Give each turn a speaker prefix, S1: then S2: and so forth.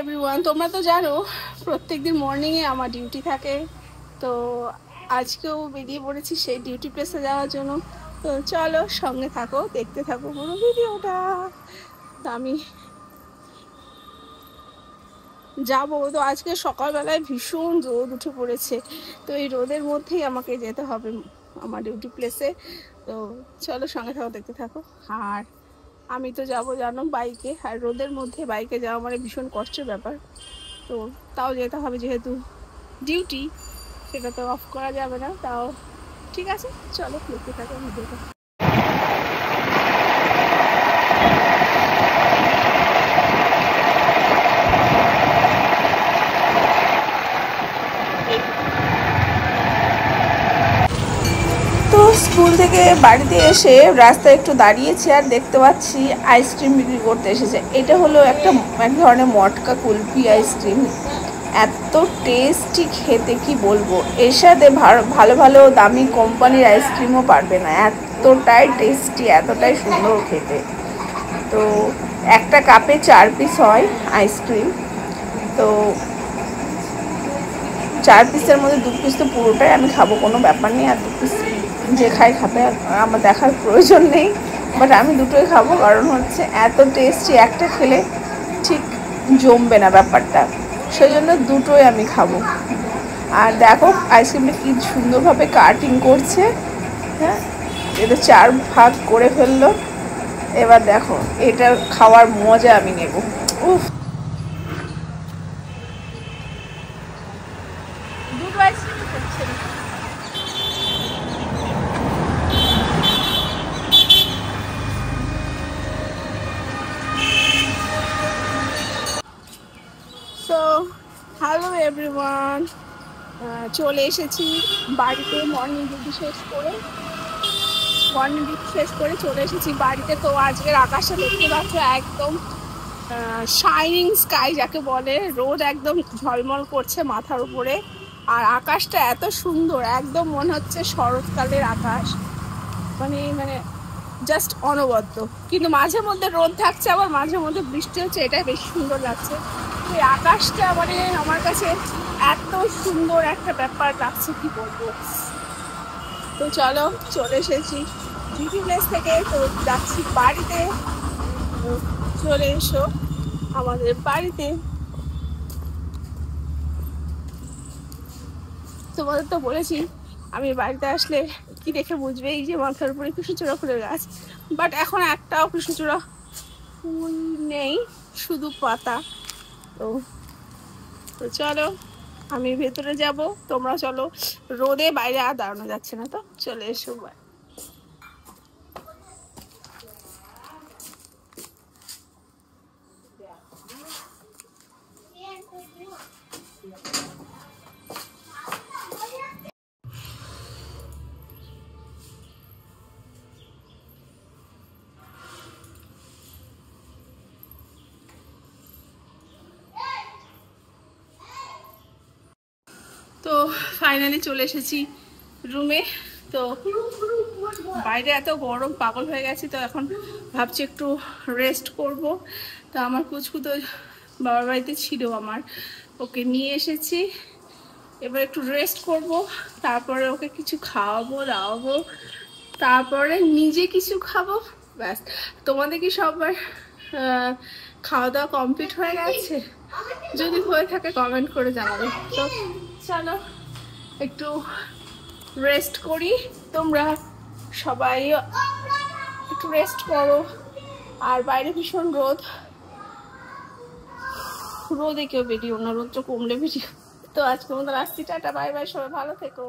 S1: Everyone, তোমরা তো জানো প্রত্যেকদিন মর্নিংয়ে আমার ডিউটি থাকে। তো আজকেও বেরিয়ে পড়েছি সেই ডিউটি প্লেসে যাওয়ার জন্য। তো চলো সঙ্গে থাকো, দেখতে থাকো পুরো ভিডিওটা। তো আমি যাবো। তো আজকে সকালবেলায় ভীষণ রোদ উঠে পড়েছে, তো এই রোদের মধ্যেই আমাকে যেতে হবে আমার ডিউটি প্লেসে। তো চলো সঙ্গে থাকো, দেখতে থাকো। আর আমি তো যাবো জানো বাইকে, আর রোদের মধ্যে বাইকে যাওয়া মানে ভীষণ কষ্টের ব্যাপার। তো তাও যেতে হবে, যেহেতু ডিউটি, সেটা তো অফ করা যাবে না। তাও ঠিক আছে, চলো দেখতে থাকো ভিডিওটা। তো স্কুল থেকে বাড়িতে এসে রাস্তায় একটু দাঁড়িয়েছি, আর দেখতে পাচ্ছি আইসক্রিম বিক্রি করতে এসেছে। এটা হলো এক ধরনের মটকা কুলফি আইসক্রিম। এত টেস্টি খেতে কি বলবো, এর সাথে ভালো ভালো দামি কোম্পানির আইসক্রিমও পারবে না, এতটাই টেস্টি, এতটাই সুন্দর খেতে। তো একটা কাপে 4 পিস হয় আইসক্রিম। তো 4 পিসের মধ্যে 2 পিস তো পুরোটাই আমি খাবো, কোনো ব্যাপার নেই। আর 2 পিস যে খাই খাবে, আমার দেখার প্রয়োজন নেই, বাট আমি দুটোই খাবো। কারণ হচ্ছে এত টেস্টি, একটা খেলে ঠিক জমবে না ব্যাপারটা, সেই জন্য দুটোই আমি খাবো। আর দেখো আইসক্রিমটা কি সুন্দরভাবে কাটিং করছে। হ্যাঁ, এটা 4 ভাগ করে ফেললো। এবার দেখো এটা খাওয়ার মজা আমি নেব। উফ, দুটো আইসক্রিম খাচ্ছে। সো হ্যালো এভরিওয়ান, চলে এসেছি বাড়িতে। মর্নিং ডিউটি শেষ করে চলে এসেছি বাড়িতে। তো আজকের আকাশটা দেখতে পাচ্ছ, একদম শাইনিং স্কাই যাকে বলে। রোদ একদম ঝলমল করছে মাথার উপরে, আর আকাশটা এত সুন্দর, একদম মনে হচ্ছে শরৎকালের আকাশ। মানে জাস্ট অনবদ্য। কিন্তু মাঝে মধ্যে রোদ থাকছে, আবার মাঝে মধ্যে বৃষ্টি হচ্ছে, এটাই বেশি সুন্দর লাগছে। এই আকাশটা মানে আমার কাছে এত সুন্দর একটা ব্যাপার লাগছে, কি বলবো। তো চলো, চলে এসেছি ডিউটি প্লেস থেকে, তো যাচ্ছি বাড়িতে। চলে এসো আমাদের বাড়িতে। তোমাদের তো বলেছি আমি বাড়িতে আসলে কি দেখে বুঝবে, এই যে মাথার উপরে কৃষ্ণচূড়া ফুলের গাছ, বাট এখন একটাও কৃষ্ণচূড়া ফুল নেই, শুধু পাতা। তো চলো আমি ভেতরে যাব, তোমরা চলো। রোদে বাইরে আর দাঁড়ানো যাচ্ছে না, তো চলে এসো। তো ফাইনালি চলে এসেছি রুমে। তো বাইরে এত গরম, পাগল হয়ে গেছি। তো এখন ভাবছি একটু রেস্ট করব। তো আমার কুচকু তো বাবার বাড়িতে ছিল, আমার ওকে নিয়ে এসেছি। এবার একটু রেস্ট করব, তারপরে ওকে কিছু খাওয়াবো দাওয়াবো, তারপরে নিজে কিছু খাবো, ব্যাস। তোমাদের কি সবার খাওয়া দাওয়া কমপ্লিট হয়ে গেছে? যদি হয়ে থাকে কমেন্ট করে জানাবে। তো চলো একটু রেস্ট করি, তোমরা সবাই একটু রেস্ট করো। আর বাইরে ভীষণ রোদে কেউ বেরিও না, রোদটা কমলে বেরিও। তো আজকে মতো আসছি, টাটা বাই বাই, সবাই ভালো থেকো।